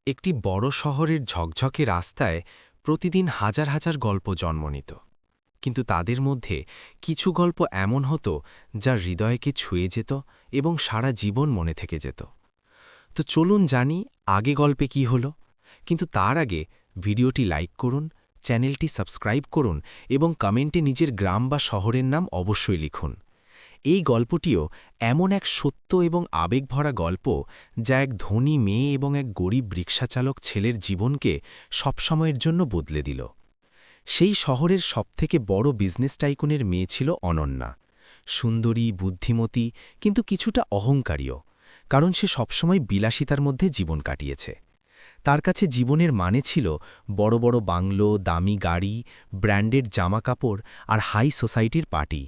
একটি বড় শহরের ঝকঝকে রাস্তায় প্রতিদিন হাজার হাজার গল্প জন্ম নিত, কিন্তু তাদের মধ্যে কিছু গল্প এমন হতো যা হৃদয়কে ছুঁয়ে যেত এবং সারা জীবন মনে থেকে যেত। তো চলুন জানি আগে গল্পে কি হলো। কিন্তু তার আগে ভিডিওটি লাইক করুন, চ্যানেলটি সাবস্ক্রাইব করুন এবং কমেন্টে নিজের গ্রাম বা শহরের নাম অবশ্যই লিখুন। এই গল্পটিও এমন এক সত্য এবং আবেগভরা গল্প, যা এক ধনী মেয়ে এবং এক গরিব রিকশাচালক ছেলের জীবনকে সবসময়ের জন্য বদলে দিল। সেই শহরের সবথেকে বড় বিজনেস টাইকুনের মেয়ে ছিল অনন্যা। সুন্দরী, বুদ্ধিমতী, কিন্তু কিছুটা অহংকারীও, কারণ সে সবসময় বিলাসিতার মধ্যে জীবন কাটিয়েছে। তার কাছে জীবনের মানে ছিল বড় বড় বাংলো, দামি গাড়ি, ব্র্যান্ডেড জামাকাপড় আর হাই সোসাইটির পার্টি।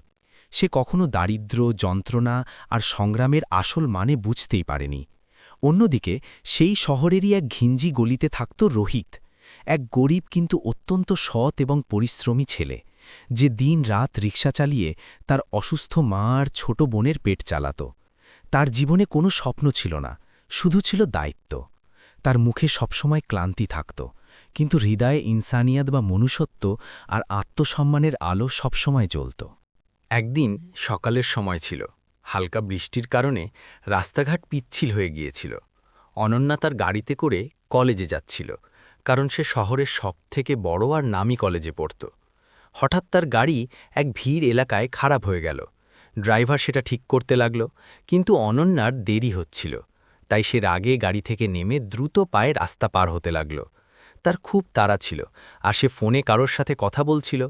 সে কখনো দারিদ্র্য, যন্ত্রণা আর সংগ্রামের আসল মানে বুঝতেই পারেনি। অন্যদিকে সেই শহরেরই এক ঘিঞ্জি গলিতে থাকত রোহিত, এক গরিব কিন্তু অত্যন্ত সৎ এবং পরিশ্রমী ছেলে, যে দিন রাত রিকশা চালিয়ে তার অসুস্থ মা আর ছোট বোনের পেট চালাত। তার জীবনে কোনো স্বপ্ন ছিল না, শুধু ছিল দায়িত্ব। তার মুখে সবসময় ক্লান্তি থাকত, কিন্তু হৃদয়ে ইনসানিয়াত বা মনুষ্যত্ব আর আত্মসম্মানের আলো সবসময় জ্বলত। একদিন সকালের সময় ছিল। হালকা বৃষ্টির কারণে রাস্তাঘাট পিচ্ছিল হয়ে গিয়েছিল। অনন্যা তার গাড়িতে করে কলেজে যাচ্ছিল, কারণ সে শহরের সবথেকে বড় আর নামী কলেজে পড়ত। হঠাৎ তার গাড়ি এক ভিড় এলাকায় খারাপ হয়ে গেল। ড্রাইভার সেটা ঠিক করতে লাগল, কিন্তু অনন্যার দেরি হচ্ছিল। তাই সে রাগে গাড়ি থেকে নেমে দ্রুত পায়ে রাস্তা পার হতে লাগল। তার খুব তাড়া ছিল, আর সে ফোনে কারোর সাথে কথা বলছিল।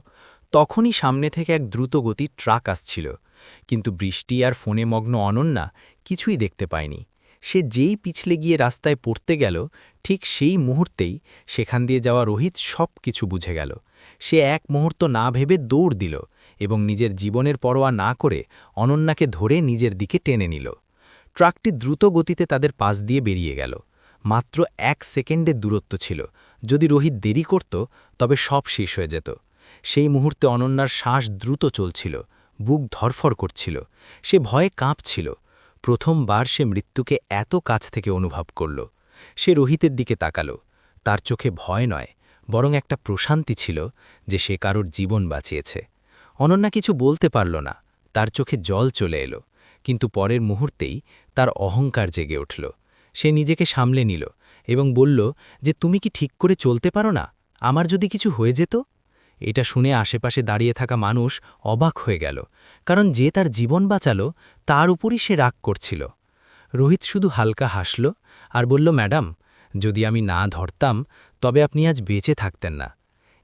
তখনই সামনে থেকে এক দ্রুতগতির ট্রাক আসছিল, কিন্তু বৃষ্টি আর ফোনে মগ্ন অনন্যা কিছুই দেখতে পায়নি। সে যেই পিছলে গিয়ে রাস্তায় পড়তে গেল, ঠিক সেই মুহূর্তেই সেখান দিয়ে যাওয়া রোহিত সব কিছু বুঝে গেল। সে এক মুহূর্ত না ভেবে দৌড় দিল এবং নিজের জীবনের পরোয়া না করে অনন্যাকে ধরে নিজের দিকে টেনে নিল। ট্রাকটি দ্রুত গতিতে তাদের পাশ দিয়ে বেরিয়ে গেল। মাত্র ১ সেকেন্ডের দূরত্ব ছিল। যদি রোহিত দেরি করত, তবে সব শেষ হয়ে যেত। সেই মুহূর্তে অনন্যার শ্বাস দ্রুত চলছিল, বুক ধরফর করছিল, সে ভয়ে কাঁপছিল। প্রথমবার সে মৃত্যুকে এত কাছ থেকে অনুভব করল। সে রোহিতের দিকে তাকাল। তার চোখে ভয় নয়, বরং একটা প্রশান্তি ছিল, যে সে কারোর জীবন বাঁচিয়েছে। অনন্যা কিছু বলতে পারল না, তার চোখে জল চলে এলো। কিন্তু পরের মুহূর্তেই তার অহংকার জেগে উঠল। সে নিজেকে সামলে নিল এবং বলল যে, তুমি কি ঠিক করে চলতে পারো না? আমার যদি কিছু হয়ে যেত? এটা শুনে আশেপাশে দাঁড়িয়ে থাকা মানুষ অবাক হয়ে গেল, কারণ যে তার জীবন বাঁচালো, তার উপরই সে রাগ করছিল। রোহিত শুধু হালকা হাসল আর বলল, ম্যাডাম, যদি আমি না ধরতাম, তবে আপনি আজ বেঁচে থাকতেন না।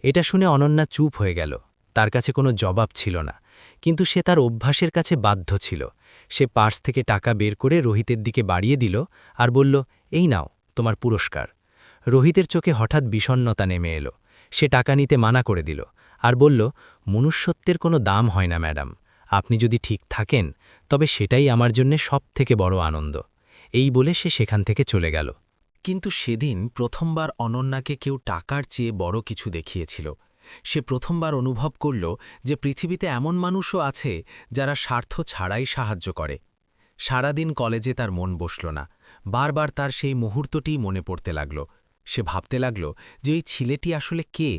এটা শুনে অনন্যা চুপ হয়ে গেল। তার কাছে কোনো জবাব ছিল না, কিন্তু সে তার অভ্যাসের কাছে বাধ্য ছিল। সে পার্স থেকে টাকা বের করে রোহিতের দিকে বাড়িয়ে দিল আর বলল, এই নাও তোমার পুরস্কার। রোহিতের চোখে হঠাৎ বিষণ্ণতা নেমে এলো। সে টাকা নিতে মানা করে দিল আর বলল, মনুষ্যত্বের কোনো দাম হয় না ম্যাডাম। আপনি যদি ঠিক থাকেন, তবে সেটাই আমার জন্যে সবথেকে বড় আনন্দ। এই বলে সে সেখান থেকে চলে গেল। কিন্তু সেদিন প্রথমবার অনন্যাকে কেউ টাকার চেয়ে বড় কিছু দেখিয়েছিল। সে প্রথমবার অনুভব করল যে পৃথিবীতে এমন মানুষও আছে যারা স্বার্থ ছাড়াই সাহায্য করে। সারাদিন কলেজে তার মন বসল না। বারবার তার সেই মুহূর্তটিই মনে পড়তে লাগল। সে ভাবতে লাগল যে এই ছেলেটি আসলে কে?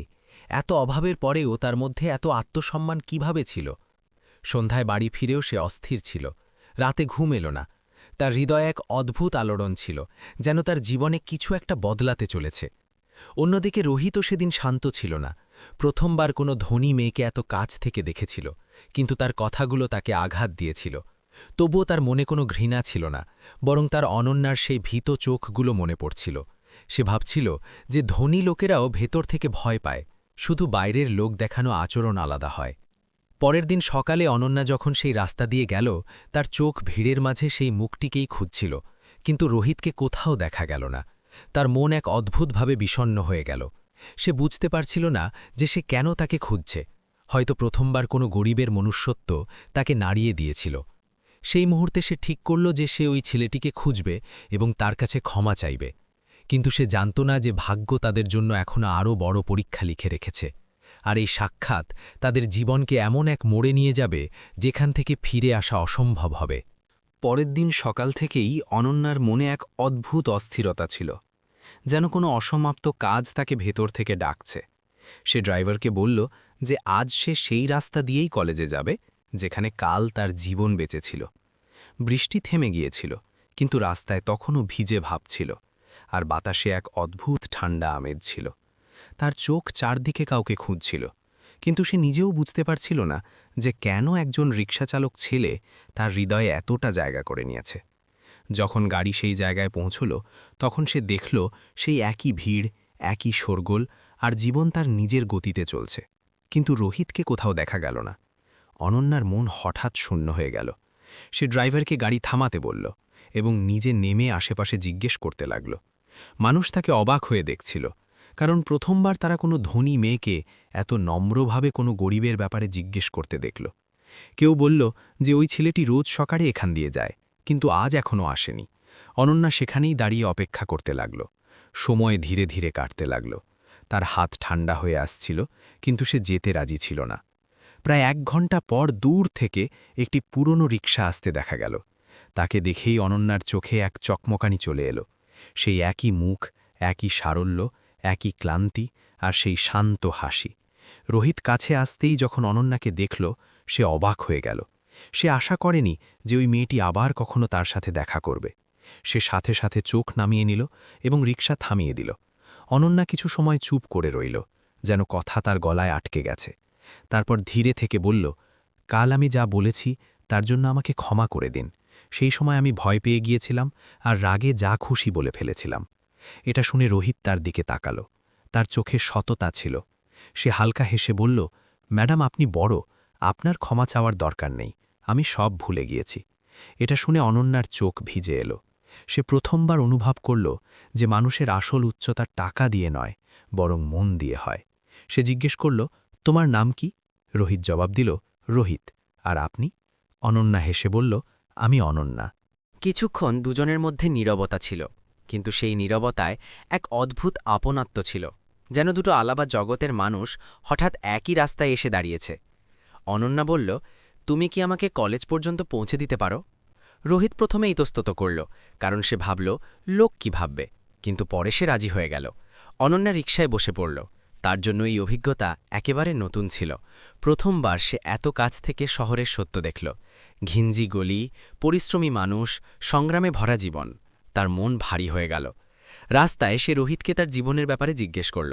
এত অভাবের পরেও তার মধ্যে এত আত্মসম্মান কিভাবে ছিল? সন্ধ্যায় বাড়ি ফিরেও সে অস্থির ছিল। রাতে ঘুম এলো না। তার হৃদয়ে এক অদ্ভুত আলোড়ন ছিল, যেন তার জীবনে কিছু একটা বদলাতে চলেছে। অন্যদিকে রোহিতও সেদিন শান্ত ছিল না। প্রথমবার কোনো ধনী মেয়েকে এত কাছ থেকে দেখেছিল, কিন্তু তার কথাগুলো তাকে আঘাত দিয়েছিল। তবুও তার মনে কোনো ঘৃণা ছিল না, বরং তার অনন্যার সেই ভীত চোখগুলো মনে পড়ছিল। সে ভাবছিল যে ধনী লোকেরাও ভেতর থেকে ভয় পায়, শুধু বাইরের লোক দেখানো আচরণ আলাদা হয়। পরের দিন সকালে অনন্যা যখন সেই রাস্তা দিয়ে গেল, তার চোখ ভিড়ের মাঝে সেই মুখটিকেই খুঁজছিল, কিন্তু রোহিতকে কোথাও দেখা গেল না। তার মন এক অদ্ভুতভাবে বিষণ্ণ হয়ে গেল। সে বুঝতে পারছিল না যে সে কেন তাকে খুঁজছে। হয়তো প্রথমবার কোনো গরিবের মনুষ্যত্ব তাকে নাড়িয়ে দিয়েছিল। সেই মুহূর্তে সে ঠিক করল যে সে ওই ছেলেটিকে খুঁজবে এবং তার কাছে ক্ষমা চাইবে। কিন্তু সে জানত না যে ভাগ্য তাদের জন্য এখনো আরও বড় পরীক্ষা লিখে রেখেছে। আর এই সাক্ষাৎ তাদের জীবনকে এমন এক মোড়ে নিয়ে যাবে, যেখান থেকে ফিরে আসা অসম্ভব হবে। পরের দিন সকাল থেকেই অনন্যার মনে এক অদ্ভুত অস্থিরতা ছিল। যেন কোনো অসমাপ্ত কাজ তাকে ভেতর থেকে ডাকছে। সে ড্রাইভারকে বলল যে আজ সে সেই রাস্তা দিয়েই কলেজে যাবে যেখানে কাল তার জীবন বেঁচেছিল। বৃষ্টি থেমে গিয়েছিল, কিন্তু রাস্তায় তখনও ভিজে ভাব ছিল, আর বাতাসে এক অদ্ভুত ঠান্ডা আমেজ ছিল। তার চোখ চারদিকে কাউকে খুঁজছিল, কিন্তু সে নিজেও বুঝতে পারছিল না যে কেন একজন রিকশাচালক ছেলে তার হৃদয়ে এতটা জায়গা করে নিয়েছে। যখন গাড়ি সেই জায়গায় পৌঁছল, তখন সে দেখল সেই একই ভিড়, একই শোরগোল, আর জীবন তার নিজের গতিতে চলছে। কিন্তু রোহিতকে কোথাও দেখা গেল না। অনন্যার মন হঠাৎ শূন্য হয়ে গেল। সে ড্রাইভারকে গাড়ি থামাতে বলল এবং নিজে নেমে আশেপাশে জিজ্ঞেস করতে লাগল। মানুষ তাকে অবাক হয়ে দেখছিল, কারণ প্রথমবার তারা কোনো ধনী মেয়েকে এত নম্রভাবে কোনো গরিবের ব্যাপারে জিজ্ঞেস করতে দেখল। কেউ বলল যে ওই ছেলেটি রোজ সকালে এখান দিয়ে যায়, কিন্তু আজ এখনও আসেনি। অনন্যা সেখানেই দাঁড়িয়ে অপেক্ষা করতে লাগল। সময় ধীরে ধীরে কাটতে লাগল। তার হাত ঠান্ডা হয়ে আসছিল, কিন্তু সে যেতে রাজি ছিল না। প্রায় 1 ঘন্টা পর দূর থেকে একটি পুরনো রিকশা আসতে দেখা গেল। তাকে দেখেই অনন্যার চোখে এক চকমকানি চলে এলো। সেই একই মুখ, একই সারল্য, একই ক্লান্তি, আর সেই শান্ত হাসি। রোহিত কাছে আসতেই যখন অনন্যাকে দেখল, সে অবাক হয়ে গেল। সে আশা করেনি যে ওই মেয়েটি আবার কখনো তার সাথে দেখা করবে। সে সাথে সাথে চোখ নামিয়ে নিল এবং রিকশা থামিয়ে দিল। অনন্যা কিছু সময় চুপ করে রইল, যেন কথা তার গলায় আটকে গেছে। তারপর ধীরে থেকে বলল, কাল আমি যা বলেছি তার জন্য আমাকে ক্ষমা করে দিন। সেই সময় আমি ভয় পেয়ে গিয়েছিলাম আর রাগে যা খুশি বলে ফেলেছিলাম। এটা শুনে রোহিত তার দিকে তাকাল। তার চোখে সততা ছিল। সে হালকা হেসে বলল, ম্যাডাম, আপনি বড়, আপনার ক্ষমা চাওয়ার দরকার নেই, আমি সব ভুলে গিয়েছি। এটা শুনে অনন্যার চোখ ভিজে এলো। সে প্রথমবার অনুভব করল যে মানুষের আসল উচ্চতা টাকা দিয়ে নয়, বরং মন দিয়ে হয়। সে জিজ্ঞেস করল, তোমার নাম কি? রোহিত জবাব দিল, রোহিত। আর আপনি? অনন্যা হেসে বলল, আমি অনন্যা। কিছুক্ষণ দুজনের মধ্যে নীরবতা ছিল, কিন্তু সেই নীরবতায় এক অদ্ভুত আপনত্ব ছিল, যেন দুটো আলাদা জগতের মানুষ হঠাৎ একই রাস্তায় এসে দাঁড়িয়েছে। অনন্যা বলল, তুমি কি আমাকে কলেজ পর্যন্ত পৌঁছে দিতে পারো? রোহিত প্রথমে ইতস্তত করল, কারণ সে ভাবল লোক কি ভাববে, কিন্তু পরে সে রাজি হয়ে গেল। অনন্যা রিকশায় বসে পড়ল। তার জন্য এই অভিজ্ঞতা একেবারে নতুন ছিল। প্রথমবার সে এত কাছ থেকে শহরের সত্য দেখল। ঘিঞ্জি গলি, পরিশ্রমী মানুষ, সংগ্রামে ভরা জীবন। তার মন ভারী হয়ে গেল। রাস্তায় সে রোহিতকে তার জীবনের ব্যাপারে জিজ্ঞেস করল।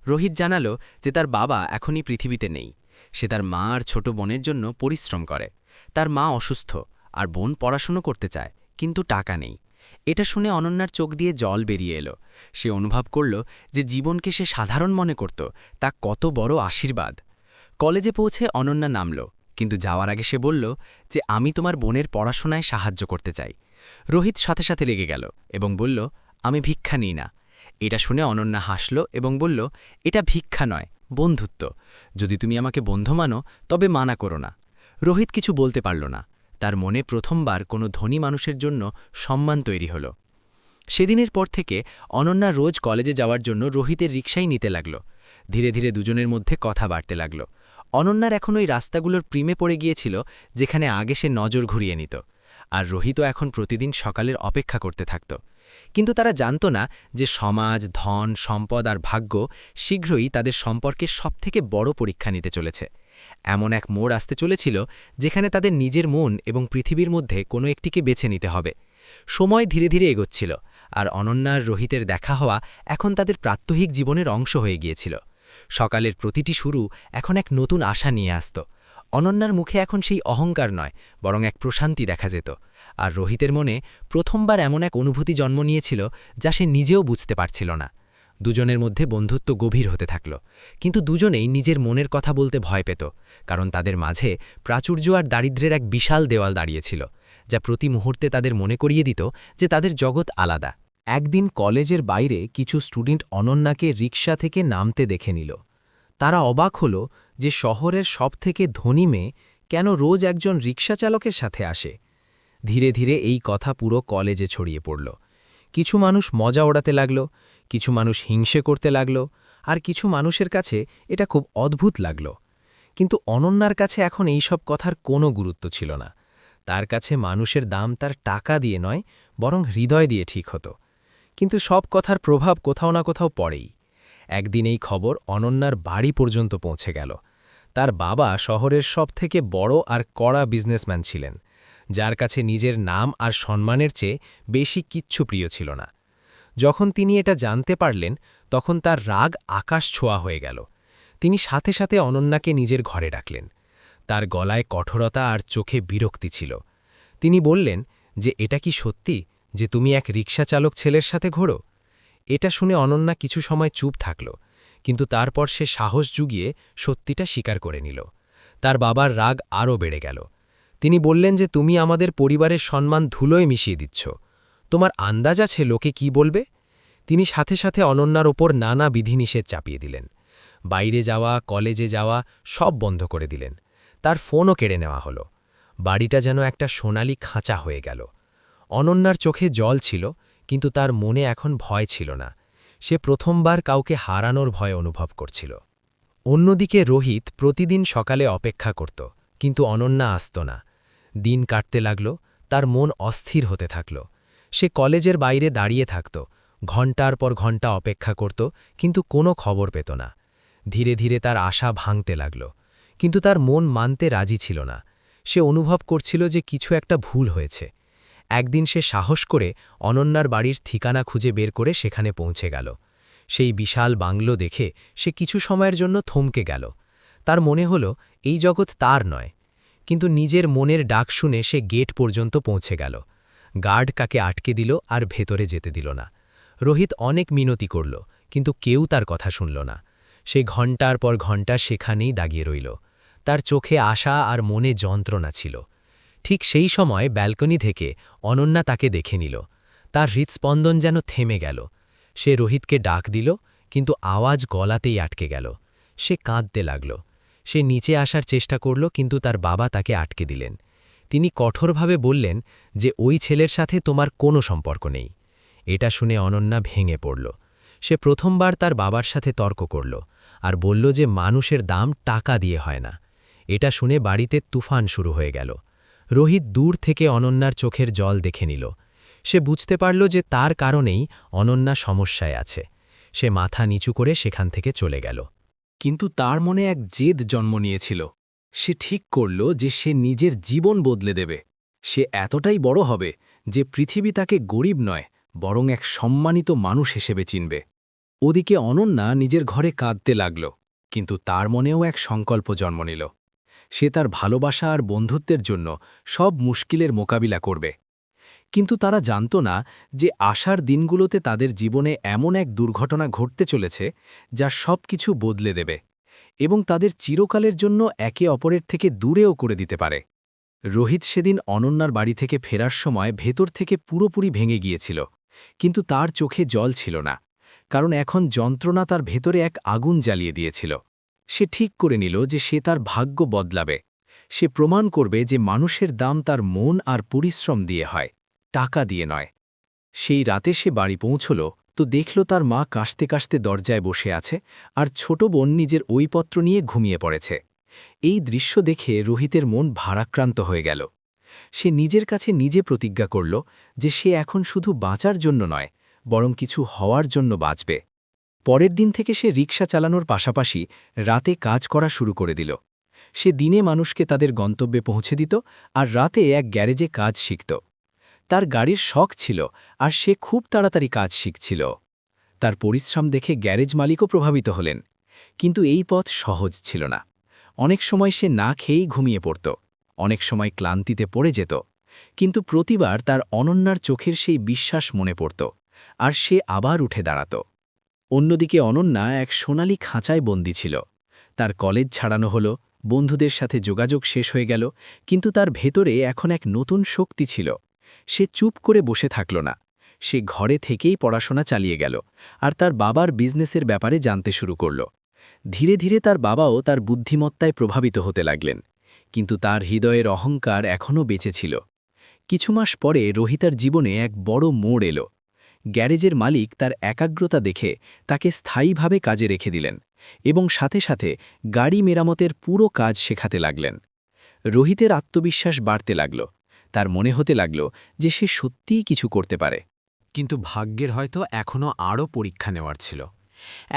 রোহিত জানালো যে তার বাবা এখনই পৃথিবীতে নেই। সে তার মা আর ছোট বোনের জন্য পরিশ্রম করে। তার মা অসুস্থ, আর বোন পড়াশুনো করতে চায়, কিন্তু টাকা নেই। এটা শুনে অনন্যার চোখ দিয়ে জল বেরিয়ে এলো। সে অনুভব করল যে জীবনকে সে সাধারণ মনে করত, তা কত বড় আশীর্বাদ। কলেজে পৌঁছে অনন্যা নামল, কিন্তু যাওয়ার আগে সে বলল যে আমি তোমার বোনের পড়াশোনায় সাহায্য করতে চাই। রোহিত সাথে সাথে রেগে গেল এবং বলল, আমি ভিক্ষা নিই না। এটা শুনে অনন্যা হাসল এবং বলল, এটা ভিক্ষা নয়, বন্ধুত্ব। যদি তুমি আমাকে বন্ধু মানো তবে মানা করো না। রোহিত কিছু বলতে পারল না। তার মনে প্রথমবার কোনো ধনী মানুষের জন্য সম্মান তৈরি হল। সেদিনের পর থেকে অনন্যা রোজ কলেজে যাওয়ার জন্য রোহিতের রিকশাই নিতে লাগল। ধীরে ধীরে দুজনের মধ্যে কথা বাড়তে লাগল। অনন্যার এখন ওই রাস্তাগুলোর প্রেমে পড়ে গিয়েছিল যেখানে আগে সে নজর ঘুরিয়ে নিত, আর রোহিতও এখন প্রতিদিন সকালের অপেক্ষা করতে থাকত। কিন্তু তারা জানত না যে সমাজ, ধন, সম্পদ আর ভাগ্য শীঘ্রই তাদের সম্পর্কের সবথেকে বড় পরীক্ষা নিতে চলেছে। এমন এক মোড় আসতে চলেছিল যেখানে তাদের নিজের মন এবং পৃথিবীর মধ্যে কোনো একটিকে বেছে নিতে হবে। সময় ধীরে ধীরে এগোচ্ছিল, আর অনন্যার রোহিতের দেখা হওয়া এখন তাদের প্রাত্যহিক জীবনের অংশ হয়ে গিয়েছিল। সকালের প্রতিটি শুরু এখন এক নতুন আশা নিয়ে আসত। অনন্যার মুখে এখন সেই অহংকার নয়, বরং এক প্রশান্তি দেখা যেত। আর রোহিতের মনে প্রথমবার এমন এক অনুভূতি জন্ম নিয়েছিল যা সে নিজেও বুঝতে পারছিল না। দুজনের মধ্যে বন্ধুত্ব গভীর হতে থাকল, কিন্তু দুজনেই নিজের মনের কথা বলতে ভয় পেত, কারণ তাদের মাঝে প্রাচুর্য আর দারিদ্র্যের এক বিশাল দেওয়াল দাঁড়িয়েছিল, যা প্রতি মুহূর্তে তাদের মনে করিয়ে দিত যে তাদের জগৎ আলাদা। একদিন কলেজের বাইরে কিছু স্টুডেন্ট অনন্যাকে রিকশা থেকে নামতে দেখে নিল। তারা অবাক হল যে শহরের সবথেকে ধনী মেয়ে কেন রোজ একজন রিকশা চালকের সাথে আসে। ধীরে ধীরে এই কথা পুরো কলেজে ছড়িয়ে পড়ল। কিছু মানুষ মজা ওড়াতে লাগল, কিছু মানুষ হিংসে করতে লাগল, আর কিছু মানুষের কাছে এটা খুব অদ্ভুত লাগল। কিন্তু অনন্যার কাছে এখন এইসব কথার কোনো গুরুত্ব ছিল না। তার কাছে মানুষের দাম তার টাকা দিয়ে নয়, বরং হৃদয় দিয়ে ঠিক হতো। কিন্তু সব কথার প্রভাব কোথাও না কোথাও পড়েই। একদিন এই খবর অনন্যার বাড়ি পর্যন্ত পৌঁছে গেল। তার বাবা শহরের সবথেকে বড় আর কড়া বিজনেসম্যান ছিলেন, যার কাছে নিজের নাম আর সম্মানের চেয়ে বেশি কিচ্ছু প্রিয় ছিল না। যখন তিনি এটা জানতে পারলেন, তখন তার রাগ আকাশ ছোঁয়া হয়ে গেল। তিনি সাথে সাথে অনন্যাকে নিজের ঘরে ডাকলেন। তার গলায় কঠোরতা আর চোখে বিরক্তি ছিল। তিনি বললেন যে, এটা কি সত্যি যে তুমি এক রিক্সা চালক ছেলের সাথে ঘোরো? এটা শুনে অনন্যা কিছু সময় চুপ থাকল, কিন্তু তারপর সে সাহস জুগিয়ে সত্যিটা স্বীকার করে নিল। তার বাবার রাগ আরও বেড়ে গেল। তিনি বললেন যে, তুমি আমাদের পরিবারের সম্মান ধুলোয় মিশিয়ে দিচ্ছ। তোমার আন্দাজ আছে লোকে কি বলবে? তিনি সাথে সাথে অনন্যার ওপর নানা বিধিনিষেধ চাপিয়ে দিলেন। বাইরে যাওয়া, কলেজে যাওয়া সব বন্ধ করে দিলেন। তার ফোনও কেড়ে নেওয়া হলো। বাড়িটা যেন একটা সোনালি খাঁচা হয়ে গেল। অনন্যার চোখে জল ছিল, কিন্তু তার মনে এখন ভয় ছিল না। সে প্রথমবার কাউকে হারানোর ভয় অনুভব করছিল। অন্যদিকে রোহিত প্রতিদিন সকালে অপেক্ষা করত, কিন্তু অনন্যা আসত না। দিন কাটতে লাগল, তার মন অস্থির হতে থাকল। সে কলেজের বাইরে দাঁড়িয়ে থাকত, ঘণ্টার পর ঘণ্টা অপেক্ষা করত, কিন্তু কোনো খবর পেত না। ধীরে ধীরে তার আশা ভাঙতে লাগল, কিন্তু তার মন মানতে রাজি ছিল না। সে অনুভব করছিল যে কিছু একটা ভুল হয়েছে। একদিন সে সাহস করে অনন্যার বাড়ির ঠিকানা খুঁজে বের করে সেখানে পৌঁছে গেল। সেই বিশাল বাংলো দেখে সে কিছু সময়ের জন্য থমকে গেল। তার মনে হল এই জগৎ তার নয়। কিন্তু নিজের মনের ডাক শুনে সে গেট পর্যন্ত পৌঁছে গেল। গার্ড কাকে আটকে দিল আর ভেতরে যেতে দিল না। রোহিত অনেক মিনতি করল, কিন্তু কেউ তার কথা শুনল না। সে ঘণ্টার পর ঘণ্টা সেখানেই দাগিয়ে রইল। তার চোখে আশা আর মনে যন্ত্রণা ছিল। ঠিক সেই সময় ব্যালকনি থেকে অনন্যা তাকে দেখে নিল। তার হৃৎস্পন্দন যেন থেমে গেল। সে রোহিতকে ডাক দিল, কিন্তু আওয়াজ গলাতেই আটকে গেল। সে কাঁদতে লাগল। সে নিচে আসার চেষ্টা করল, কিন্তু তার বাবা তাকে আটকে দিলেন। তিনি কঠোরভাবে বললেন যে ওই ছেলের সাথে তোমার কোনো সম্পর্ক নেই। এটা শুনে অনন্যা ভেঙে পড়ল। সে প্রথমবার তার বাবার সাথে তর্ক করল আর বলল যে মানুষের দাম টাকা দিয়ে হয় না। এটা শুনে বাড়িতে তুফান শুরু হয়ে গেল। রোহিত দূর থেকে অনন্যার চোখের জল দেখে নিল। সে বুঝতে পারল যে তার কারণেই অনন্যা সমস্যায় আছে। সে মাথা নিচু করে সেখান থেকে চলে গেল। কিন্তু তার মনে এক জেদ জন্ম নিয়েছিল। সে ঠিক করল যে সে নিজের জীবন বদলে দেবে। সে এতটাই বড় হবে যে পৃথিবী তাকে গরিব নয়, বরং এক সম্মানিত মানুষ হিসেবে চিনবে। ওদিকে অনন্যা নিজের ঘরে কাঁদতে লাগল, কিন্তু তার মনেও এক সংকল্প জন্ম নিল। সে তার ভালোবাসা আর বন্ধুত্বের জন্য সব মুশকিলের মোকাবিলা করবে। কিন্তু তারা জানত না যে আশার দিনগুলোতে তাদের জীবনে এমন এক দুর্ঘটনা ঘটতে চলেছে যা সব কিছু বদলে দেবে এবং তাদের চিরকালের জন্য একে অপরের থেকে দূরেও করে দিতে পারে। রোহিত সেদিন অনন্যার বাড়ি থেকে ফেরার সময় ভেতর থেকে পুরোপুরি ভেঙে গিয়েছিল, কিন্তু তার চোখে জল ছিল না, কারণ এখন যন্ত্রণা তার ভেতরে এক আগুন জ্বালিয়ে দিয়েছিল। সে ঠিক করে নিল যে সে তার ভাগ্য বদলাবে। সে প্রমাণ করবে যে মানুষের দাম তার মন আর পরিশ্রম দিয়ে হয়, টাকা দিয়ে নয়। সেই রাতে সে বাড়ি পৌঁছল তো দেখল তার মা কাশতে কাশতে দরজায় বসে আছে আর ছোট বোন নিজের ওইপত্র নিয়ে ঘুমিয়ে পড়েছে। এই দৃশ্য দেখে রোহিতের মন ভারাক্রান্ত হয়ে গেল। সে নিজের কাছে নিজে প্রতিজ্ঞা করল যে সে এখন শুধু বাঁচার জন্য নয়, বরং কিছু হওয়ার জন্য বাঁচবে। পরের দিন থেকে সে রিক্সা চালানোর পাশাপাশি রাতে কাজ করা শুরু করে দিল। সে দিনে মানুষকে তাদের গন্তব্যে পৌঁছে দিত আর রাতে এক গ্যারেজে কাজ শিখত। তার গাড়ির শখ ছিল আর সে খুব তাড়াতাড়ি কাজ শিখছিল। তার পরিশ্রম দেখে গ্যারেজ মালিকও প্রভাবিত হলেন। কিন্তু এই পথ সহজ ছিল না। অনেক সময় সে না খেয়েই ঘুমিয়ে পড়ত, অনেক সময় ক্লান্তিতে পড়ে যেত, কিন্তু প্রতিবার তার অনন্যার চোখের সেই বিশ্বাস মনে পড়ত আর সে আবার উঠে দাঁড়াত। অন্যদিকে অনন্যা এক সোনালি খাঁচায় বন্দী ছিল। তার কলেজ ছাড়ানো হলো, বন্ধুদের সাথে যোগাযোগ শেষ হয়ে গেল, কিন্তু তার ভেতরে এখন এক নতুন শক্তি ছিল। সে চুপ করে বসে থাকল না। সে ঘরে থেকেই পড়াশোনা চালিয়ে গেল আর তার বাবার বিজনেসের ব্যাপারে জানতে শুরু করল। ধীরে ধীরে তার বাবাও তার বুদ্ধিমত্তায় প্রভাবিত হতে লাগলেন, কিন্তু তার হৃদয়ের অহংকার এখনও বেঁচে ছিল। কিছু মাস পরে রোহিতার জীবনে এক বড় মোড় এলো। গ্যারেজের মালিক তার একাগ্রতা দেখে তাকে স্থায়ীভাবে কাজে রেখে দিলেন এবং সাথে সাথে গাড়ি মেরামতের পুরো কাজ শেখাতে লাগলেন। রোহিতের আত্মবিশ্বাস বাড়তে লাগল। তার মনে হতে লাগল যে সে সত্যিই কিছু করতে পারে। কিন্তু ভাগ্যের হয়তো এখনও আরও পরীক্ষা নেওয়ার ছিল।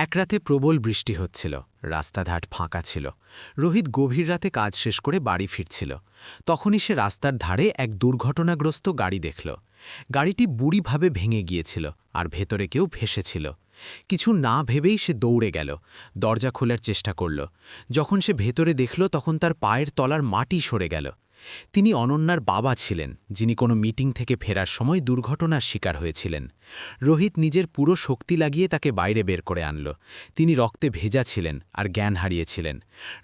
এক রাতে প্রবল বৃষ্টি হচ্ছিল, রাস্তাঘাট ফাঁকা ছিল। রোহিত গভীর রাতে কাজ শেষ করে বাড়ি ফিরছিল। তখনই সে রাস্তার ধারে এক দুর্ঘটনাগ্রস্ত গাড়ি দেখল। গাড়িটি বুড়িভাবে ভেঙে গিয়েছিল আর ভেতরে কেউ ভেসেছিল। কিছু না ভেবেই সে দৌড়ে গেল, দরজা খোলার চেষ্টা করল। যখন সে ভেতরে দেখল তখন তার পায়ের তলার মাটি সরে গেল। তিনি অনন্যার বাবা ছিলেন, যিনি কোনো মিটিং থেকে ফেরার সময় দুর্ঘটনার শিকার হয়েছিলেন। রোহিত নিজের পুরো শক্তি লাগিয়ে তাকে বাইরে বের করে আনল। তিনি রক্তে ভেজা ছিলেন আর জ্ঞান হারিয়েছিলেন।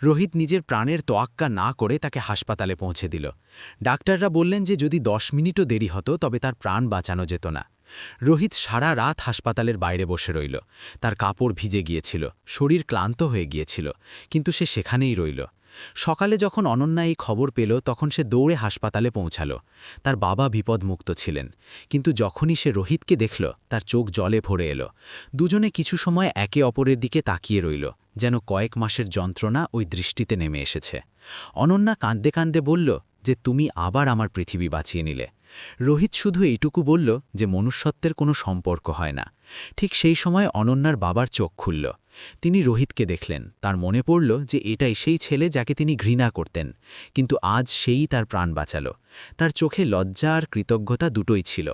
রোহিত নিজের প্রাণের তোয়াক্কা না করে তাকে হাসপাতালে পৌঁছে দিল। ডাক্তাররা বললেন যে যদি 10 মিনিটও দেরি হতো তবে তার প্রাণ বাঁচানো যেত না। রোহিত সারা রাত হাসপাতালের বাইরে বসে রইল। তার কাপড় ভিজে গিয়েছিল, শরীর ক্লান্ত হয়ে গিয়েছিল, কিন্তু সে সেখানেই রইল। সকালে যখন অনন্যা এই খবর পেল তখন সে দৌড়ে হাসপাতালে পৌঁছাল। তার বাবা বিপদমুক্ত ছিলেন, কিন্তু যখনই সে রোহিতকে দেখল তার চোখ জলে ভরে এলো। দুজনে কিছু সময় একে অপরের দিকে তাকিয়ে রইল, যেন কয়েক মাসের যন্ত্রণা ওই দৃষ্টিতে নেমে এসেছে। অনন্যা কাঁদতে কাঁদতে বলল যে তুমি আবার আমার পৃথিবী বাঁচিয়ে নিলে। রোহিত শুধু এইটুকু বলল যে মনুষ্যত্বের কোনো সম্পর্ক হয় না। ঠিক সেই সময় অনন্যার বাবার চোখ খুলল। তিনি রোহিতকে দেখলেন। তার মনে পড়ল যে এটাই সেই ছেলে যাকে তিনি ঘৃণা করতেন, কিন্তু আজ সেই তার প্রাণ বাঁচাল। তার চোখে লজ্জা আর কৃতজ্ঞতা দুটোই ছিল।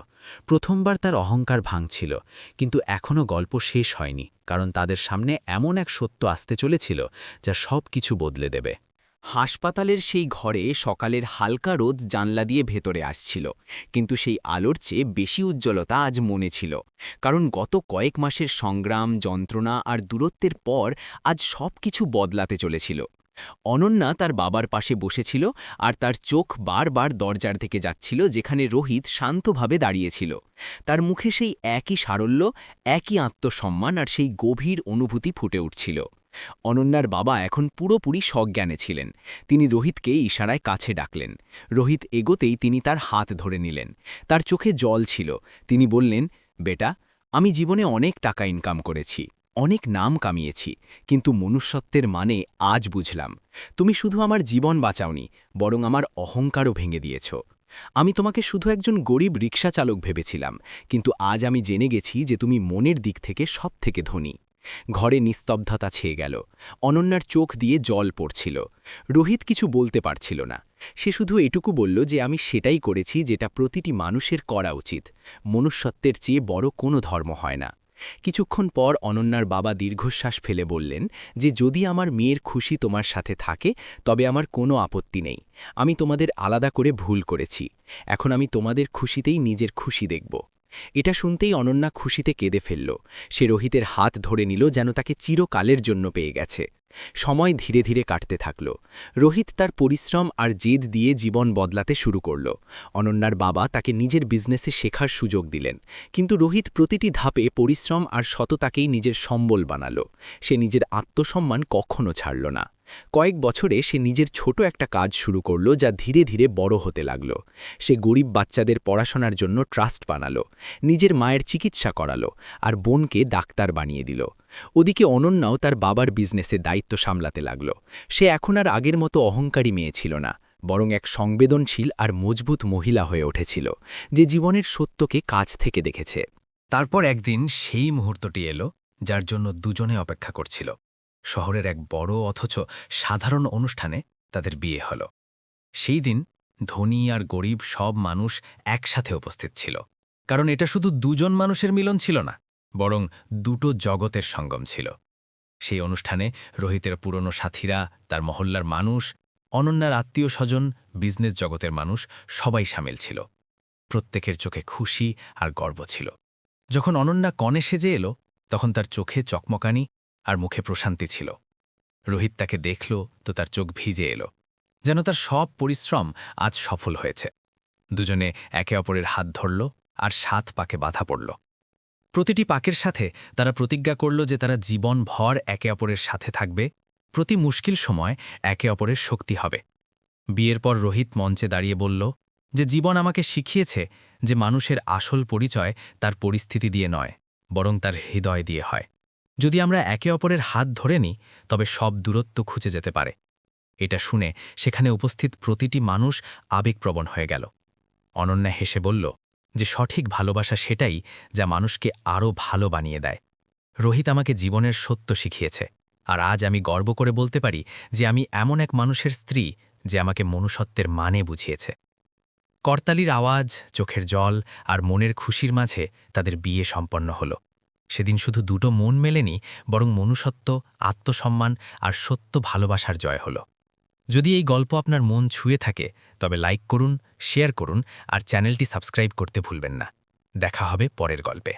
প্রথমবার তার অহংকার ভাঙছিল, কিন্তু এখনও গল্প শেষ হয়নি, কারণ তাদের সামনে এমন এক সত্য আসতে চলেছিল যা সব কিছু বদলে দেবে। হাসপাতালের সেই ঘরে সকালের হালকা রোদ জানলা দিয়ে ভেতরে আসছিল, কিন্তু সেই আলোর চেয়ে বেশি উজ্জ্বলতা আজ মনে ছিল। কারণ গত কয়েক মাসের সংগ্রাম, যন্ত্রণা আর দূরত্বের পর আজ সব কিছু বদলাতে চলেছিল। অনন্যা তার বাবার পাশে বসেছিল আর তার চোখ বারবার দরজার দিকে যাচ্ছিল, যেখানে রোহিত শান্তভাবে দাঁড়িয়েছিল। তার মুখে সেই একই সারল্য, একই আত্মসম্মান আর সেই গভীর অনুভূতি ফুটে উঠছিল। অনন্যার বাবা এখন পুরোপুরি সজ্ঞানে ছিলেন। তিনি রোহিতকে ইশারায় কাছে ডাকলেন। রোহিত এগোতেই তিনি তার হাত ধরে নিলেন। তার চোখে জল ছিল। তিনি বললেন, বেটা, আমি জীবনে অনেক টাকা ইনকাম করেছি, অনেক নাম কামিয়েছি, কিন্তু মনুষ্যত্বের মানে আজ বুঝলাম। তুমি শুধু আমার জীবন বাঁচাওনি, বরং আমার অহংকারও ভেঙে দিয়েছ। আমি তোমাকে শুধু একজন গরিব রিক্সা চালক ভেবেছিলাম, কিন্তু আজ আমি জেনে গেছি যে তুমি মনের দিক থেকে সবথেকে ধনী। ঘরে নিস্তব্ধতা ছেয়ে গেল। অনন্যার চোখ দিয়ে জল পড়ছিল। রোহিত কিছু বলতে পারছিল না। সে শুধু এটুকু বলল যে আমি সেটাই করেছি যেটা প্রতিটি মানুষের করা উচিত। মনুষ্যত্বের চেয়ে বড় কোনো ধর্ম হয় না। কিছুক্ষণ পর অনন্যার বাবা দীর্ঘশ্বাস ফেলে বললেন যে যদি আমার মেয়ের খুশি তোমার সাথে থাকে তবে আমার কোনো আপত্তি নেই। আমি তোমাদের আলাদা করে ভুল করেছি। এখন আমি তোমাদের খুশিতেই নিজের খুশি দেখব। এটা শুনতেই অনন্যা খুশিতে কেঁদে ফেলল। সে রোহিতের হাত ধরে নিল, যেন তাকে চিরকালের জন্য পেয়ে গেছে। সময় ধীরে ধীরে কাটতে থাকল। রোহিত তার পরিশ্রম আর জেদ দিয়ে জীবন বদলাতে শুরু করল। অনন্যার বাবা তাকে নিজের বিজনেসে শেখার সুযোগ দিলেন, কিন্তু রোহিত প্রতিটি ধাপে পরিশ্রম আর সততাকেই নিজের সম্বল বানাল। সে নিজের আত্মসম্মান কখনো ছাড়ল না। কয়েক বছরে সে নিজের ছোট একটা কাজ শুরু করল, যা ধীরে ধীরে বড় হতে লাগল। সে গরিব বাচ্চাদের পড়াশোনার জন্য ট্রাস্ট বানালো, নিজের মায়ের চিকিৎসা করালো, আর বোনকে ডাক্তার বানিয়ে দিল। ওদিকে অনন্যাও তার বাবার বিজনেসে দায়িত্ব সামলাতে লাগল। সে এখন আর আগের মতো অহংকারী মেয়ে ছিল না, বরং এক সংবেদনশীল আর মজবুত মহিলা হয়ে উঠেছিল, যে জীবনের সত্যকে কাছ থেকে দেখেছে। তারপর একদিন সেই মুহূর্তটি এলো যার জন্য দুজনে অপেক্ষা করছিল। শহরের এক বড় অথচ সাধারণ অনুষ্ঠানে তাদের বিয়ে হল। সেই দিন ধনী আর গরিব সব মানুষ একসাথে উপস্থিত ছিল, কারণ এটা শুধু দুজন মানুষের মিলন ছিল না, বরং দুটো জগতের সঙ্গম ছিল। সেই অনুষ্ঠানে রোহিতের পুরনো সাথীরা, তার মহল্লার মানুষ, অনন্যার আত্মীয় স্বজন, বিজনেস জগতের মানুষ সবাই সামিল ছিল। প্রত্যেকের চোখে খুশি আর গর্ব ছিল। যখন অনন্যা কনে সেজে এলো তখন তার চোখে চকমকানি আর মুখে প্রশান্তি ছিল। রোহিত তাকে দেখল তো তার চোখ ভিজে এলো, যেন তার সব পরিশ্রম আজ সফল হয়েছে। দুজনে একে অপরের হাত ধরল আর 7 পাকে বাধা পড়ল। প্রতিটি পাকের সাথে তারা প্রতিজ্ঞা করল যে তারা জীবনভর একে অপরের সাথে থাকবে, প্রতি মুশকিল সময় একে অপরের শক্তি হবে। বিয়ের পর রোহিত মঞ্চে দাঁড়িয়ে বলল যে জীবন আমাকে শিখিয়েছে যে মানুষের আসল পরিচয় তার পরিস্থিতি দিয়ে নয়, বরং তার হৃদয় দিয়ে হয়। যদি আমরা একে অপরের হাত ধরে নিই তবে সব দূরত্ব খুঁজে যেতে পারে। এটা শুনে সেখানে উপস্থিত প্রতিটি মানুষ আবেগপ্রবণ হয়ে গেল। অনন্যা হেসে বলল, যে সঠিক ভালোবাসা সেটাই যা মানুষকে আরও ভালো বানিয়ে দেয়। রোহিত আমাকে জীবনের সত্য শিখিয়েছে, আর আজ আমি গর্ব করে বলতে পারি যে আমি এমন এক মানুষের স্ত্রী যে আমাকে মনুষ্যত্বের মানে বুঝিয়েছে। করতালির আওয়াজ, চোখের জল আর মনের খুশির মাঝে তাদের বিয়ে সম্পন্ন হল। সেদিন শুধু দুটো মন মেলেনি, বরং মনুষ্যত্ব, আত্মসম্মান আর সত্য ভালোবাসার জয় হল। যদি এই গল্প আপনার মন ছুঁয়ে থাকে তবে লাইক করুন, শেয়ার করুন আর চ্যানেলটি সাবস্ক্রাইব করতে ভুলবেন না। দেখা হবে পরের গল্পে।